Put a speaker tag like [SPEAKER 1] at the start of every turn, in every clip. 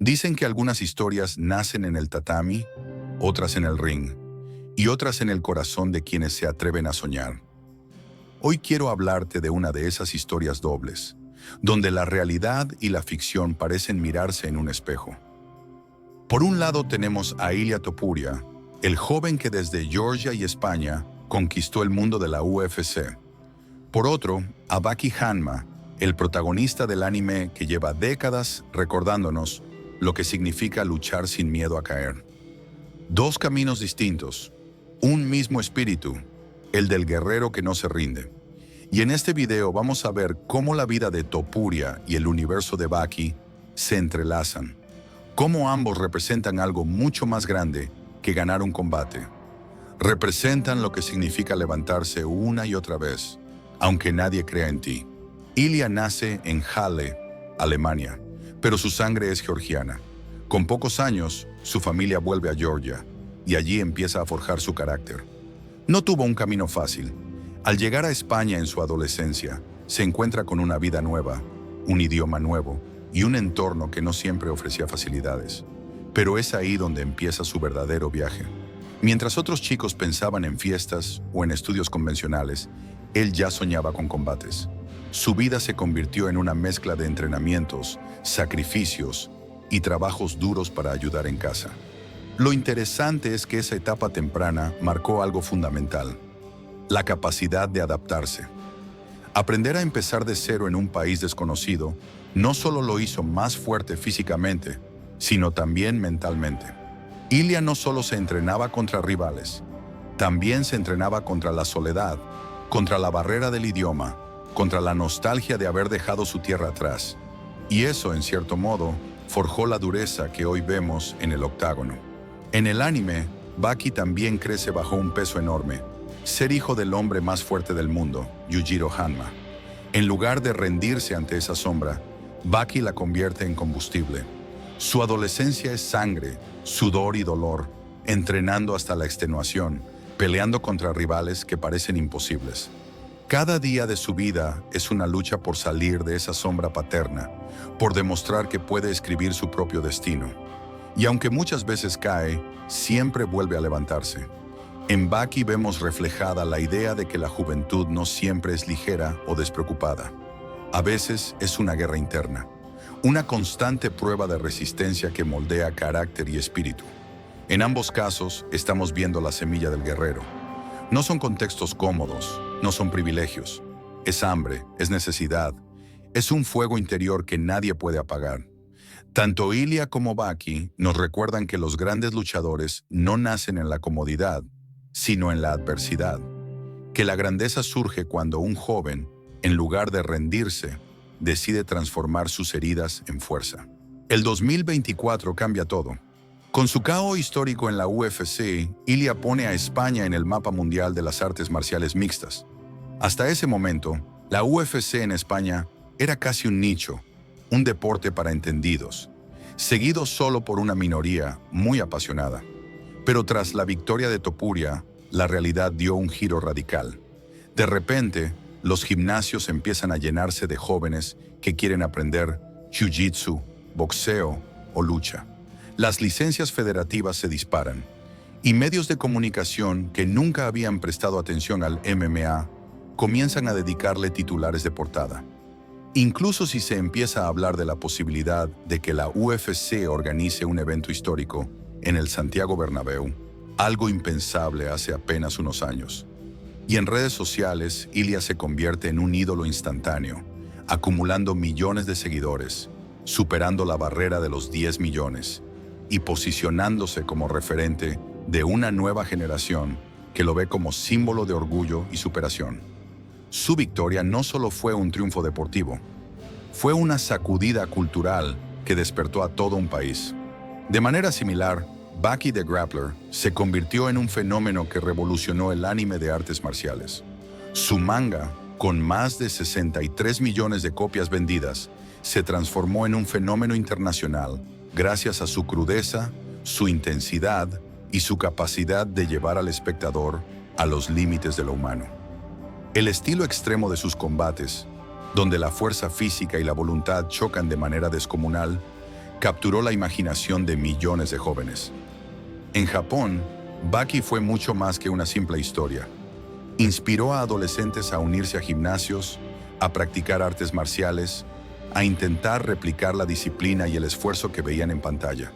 [SPEAKER 1] Dicen que algunas historias nacen en el tatami, otras en el ring y otras en el corazón de quienes se atreven a soñar. Hoy quiero hablarte de una de esas historias dobles, donde la realidad y la ficción parecen mirarse en un espejo. Por un lado tenemos a Ilia Topuria, el joven que desde Georgia y España conquistó el mundo de la UFC. Por otro, a Baki Hanma, el protagonista del anime que lleva décadas recordándonos lo que significa luchar sin miedo a caer. Dos caminos distintos, un mismo espíritu, el del guerrero que no se rinde. Y en este video vamos a ver cómo la vida de Topuria y el universo de Baki se entrelazan, cómo ambos representan algo mucho más grande que ganar un combate. Representan lo que significa levantarse una y otra vez, aunque nadie crea en ti. Ilia nace en Halle, Alemania, pero su sangre es georgiana. Con pocos años, su familia vuelve a Georgia y allí empieza a forjar su carácter. No tuvo un camino fácil. Al llegar a España en su adolescencia, se encuentra con una vida nueva, un idioma nuevo y un entorno que no siempre ofrecía facilidades. Pero es ahí donde empieza su verdadero viaje. Mientras otros chicos pensaban en fiestas o en estudios convencionales, él ya soñaba con combates. Su vida se convirtió en una mezcla de entrenamientos, sacrificios y trabajos duros para ayudar en casa. Lo interesante es que esa etapa temprana marcó algo fundamental: la capacidad de adaptarse. Aprender a empezar de cero en un país desconocido no solo lo hizo más fuerte físicamente, sino también mentalmente. Ilia no solo se entrenaba contra rivales, también se entrenaba contra la soledad, contra la barrera del idioma, contra la nostalgia de haber dejado su tierra atrás. Y eso, en cierto modo, forjó la dureza que hoy vemos en el octágono. En el anime, Baki también crece bajo un peso enorme: ser hijo del hombre más fuerte del mundo, Yujiro Hanma. En lugar de rendirse ante esa sombra, Baki la convierte en combustible. Su adolescencia es sangre, sudor y dolor, entrenando hasta la extenuación, peleando contra rivales que parecen imposibles. Cada día de su vida es una lucha por salir de esa sombra paterna, por demostrar que puede escribir su propio destino. Y aunque muchas veces cae, siempre vuelve a levantarse. En Baki vemos reflejada la idea de que la juventud no siempre es ligera o despreocupada. A veces es una guerra interna, una constante prueba de resistencia que moldea carácter y espíritu. En ambos casos estamos viendo la semilla del guerrero. No son contextos cómodos, no son privilegios. Es hambre, es necesidad, es un fuego interior que nadie puede apagar. Tanto Ilia como Baki nos recuerdan que los grandes luchadores no nacen en la comodidad, sino en la adversidad. Que la grandeza surge cuando un joven, en lugar de rendirse, decide transformar sus heridas en fuerza. El 2024 cambia todo. Con su KO histórico en la UFC, Ilia pone a España en el mapa mundial de las artes marciales mixtas. Hasta ese momento, la UFC en España era casi un nicho, un deporte para entendidos, seguido solo por una minoría muy apasionada. Pero tras la victoria de Topuria, la realidad dio un giro radical. De repente, los gimnasios empiezan a llenarse de jóvenes que quieren aprender jiu-jitsu, boxeo o lucha. Las licencias federativas se disparan y medios de comunicación que nunca habían prestado atención al MMA comienzan a dedicarle titulares de portada. Incluso si se empieza a hablar de la posibilidad de que la UFC organice un evento histórico en el Santiago Bernabéu, algo impensable hace apenas unos años. Y en redes sociales, Ilia se convierte en un ídolo instantáneo, acumulando millones de seguidores, superando la barrera de los 10 millones y posicionándose como referente de una nueva generación que lo ve como símbolo de orgullo y superación. Su victoria no solo fue un triunfo deportivo, fue una sacudida cultural que despertó a todo un país. De manera similar, Baki the Grappler se convirtió en un fenómeno que revolucionó el anime de artes marciales. Su manga, con más de 63 millones de copias vendidas, se transformó en un fenómeno internacional gracias a su crudeza, su intensidad y su capacidad de llevar al espectador a los límites de lo humano. El estilo extremo de sus combates, donde la fuerza física y la voluntad chocan de manera descomunal, capturó la imaginación de millones de jóvenes. En Japón, Baki fue mucho más que una simple historia. Inspiró a adolescentes a unirse a gimnasios, a practicar artes marciales, a intentar replicar la disciplina y el esfuerzo que veían en pantalla.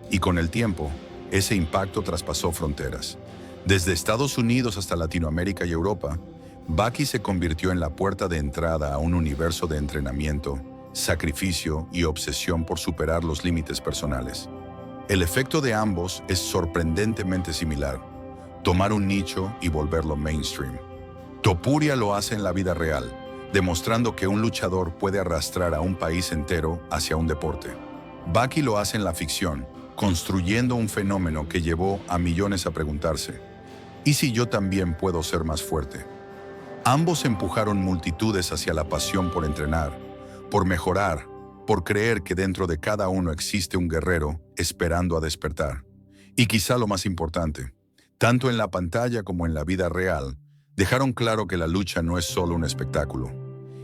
[SPEAKER 1] Y con el tiempo, ese impacto traspasó fronteras. Desde Estados Unidos hasta Latinoamérica y Europa, Baki se convirtió en la puerta de entrada a un universo de entrenamiento, sacrificio y obsesión por superar los límites personales. El efecto de ambos es sorprendentemente similar: tomar un nicho y volverlo mainstream. Topuria lo hace en la vida real, demostrando que un luchador puede arrastrar a un país entero hacia un deporte. Baki lo hace en la ficción, construyendo un fenómeno que llevó a millones a preguntarse: ¿y si yo también puedo ser más fuerte? Ambos empujaron multitudes hacia la pasión por entrenar, por mejorar, por creer que dentro de cada uno existe un guerrero esperando a despertar. Y quizá lo más importante, tanto en la pantalla como en la vida real, dejaron claro que la lucha no es solo un espectáculo,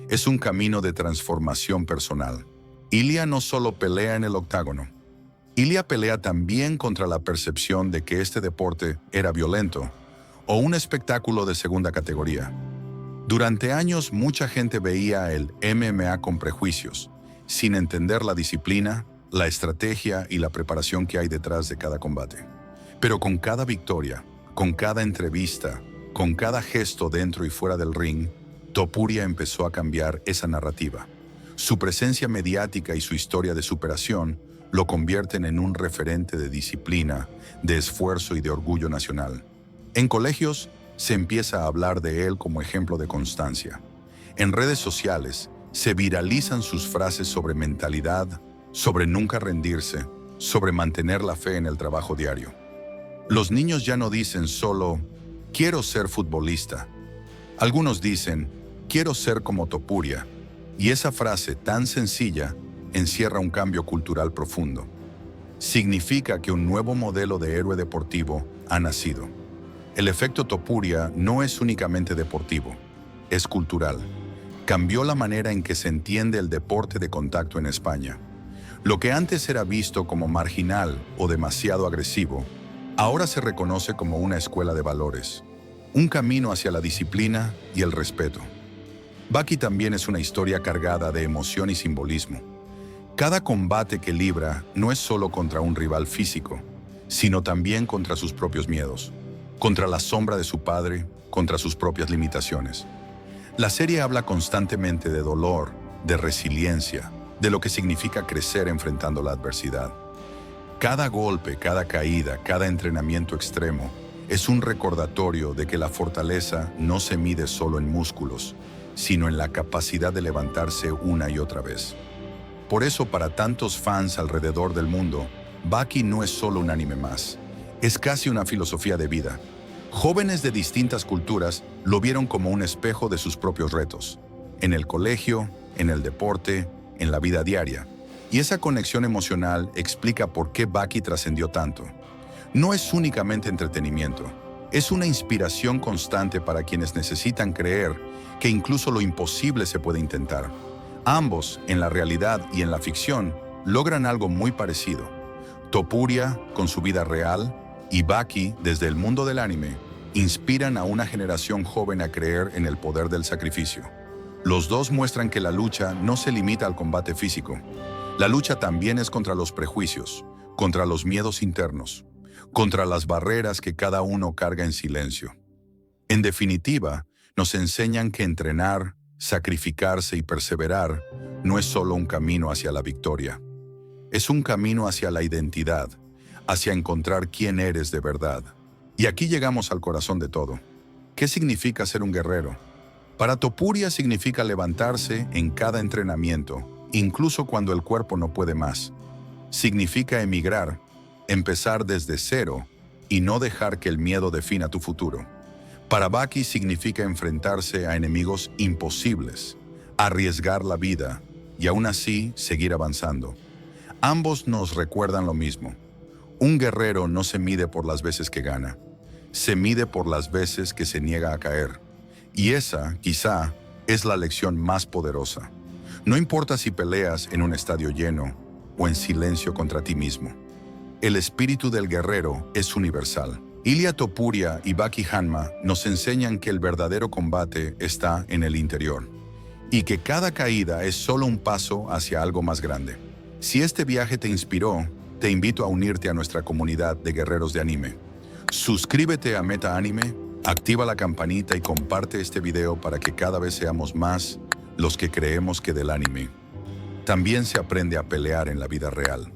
[SPEAKER 1] es un camino de transformación personal. Ilia no solo pelea en el octágono, Ilia pelea también contra la percepción de que este deporte era violento o un espectáculo de segunda categoría. Durante años, mucha gente veía el MMA con prejuicios, sin entender la disciplina, la estrategia y la preparación que hay detrás de cada combate. Pero con cada victoria, con cada entrevista, con cada gesto dentro y fuera del ring, Topuria empezó a cambiar esa narrativa. Su presencia mediática y su historia de superación lo convierten en un referente de disciplina, de esfuerzo y de orgullo nacional. En colegios, se empieza a hablar de él como ejemplo de constancia. En redes sociales, se viralizan sus frases sobre mentalidad, sobre nunca rendirse, sobre mantener la fe en el trabajo diario. Los niños ya no dicen solo, quiero ser futbolista. Algunos dicen, quiero ser como Topuria. Y esa frase tan sencilla encierra un cambio cultural profundo. Significa que un nuevo modelo de héroe deportivo ha nacido. El efecto Topuria no es únicamente deportivo, es cultural. Cambió la manera en que se entiende el deporte de contacto en España. Lo que antes era visto como marginal o demasiado agresivo, ahora se reconoce como una escuela de valores, un camino hacia la disciplina y el respeto. Baki también es una historia cargada de emoción y simbolismo. Cada combate que libra no es solo contra un rival físico, sino también contra sus propios miedos, contra la sombra de su padre, contra sus propias limitaciones. La serie habla constantemente de dolor, de resiliencia, de lo que significa crecer enfrentando la adversidad. Cada golpe, cada caída, cada entrenamiento extremo es un recordatorio de que la fortaleza no se mide solo en músculos, sino en la capacidad de levantarse una y otra vez. Por eso, para tantos fans alrededor del mundo, Baki no es solo un anime más, es casi una filosofía de vida. Jóvenes de distintas culturas lo vieron como un espejo de sus propios retos, en el colegio, en el deporte, en la vida diaria. Y esa conexión emocional explica por qué Baki trascendió tanto. No es únicamente entretenimiento, es una inspiración constante para quienes necesitan creer que incluso lo imposible se puede intentar. Ambos, en la realidad y en la ficción, logran algo muy parecido. Topuria, con su vida real, y Baki, desde el mundo del anime, inspiran a una generación joven a creer en el poder del sacrificio. Los dos muestran que la lucha no se limita al combate físico. La lucha también es contra los prejuicios, contra los miedos internos, contra las barreras que cada uno carga en silencio. En definitiva, nos enseñan que entrenar, sacrificarse y perseverar no es solo un camino hacia la victoria. Es un camino hacia la identidad, hacia encontrar quién eres de verdad. Y aquí llegamos al corazón de todo. ¿Qué significa ser un guerrero? Para Topuria significa levantarse en cada entrenamiento, incluso cuando el cuerpo no puede más. Significa emigrar, empezar desde cero y no dejar que el miedo defina tu futuro. Para Baki significa enfrentarse a enemigos imposibles, arriesgar la vida y aún así seguir avanzando. Ambos nos recuerdan lo mismo. Un guerrero no se mide por las veces que gana, se mide por las veces que se niega a caer. Y esa, quizá, es la lección más poderosa. No importa si peleas en un estadio lleno o en silencio contra ti mismo. El espíritu del guerrero es universal. Ilia Topuria y Baki Hanma nos enseñan que el verdadero combate está en el interior y que cada caída es solo un paso hacia algo más grande. Si este viaje te inspiró, te invito a unirte a nuestra comunidad de guerreros de anime. Suscríbete a Meta Anime, activa la campanita y comparte este video para que cada vez seamos más los que creemos que del anime también se aprende a pelear en la vida real.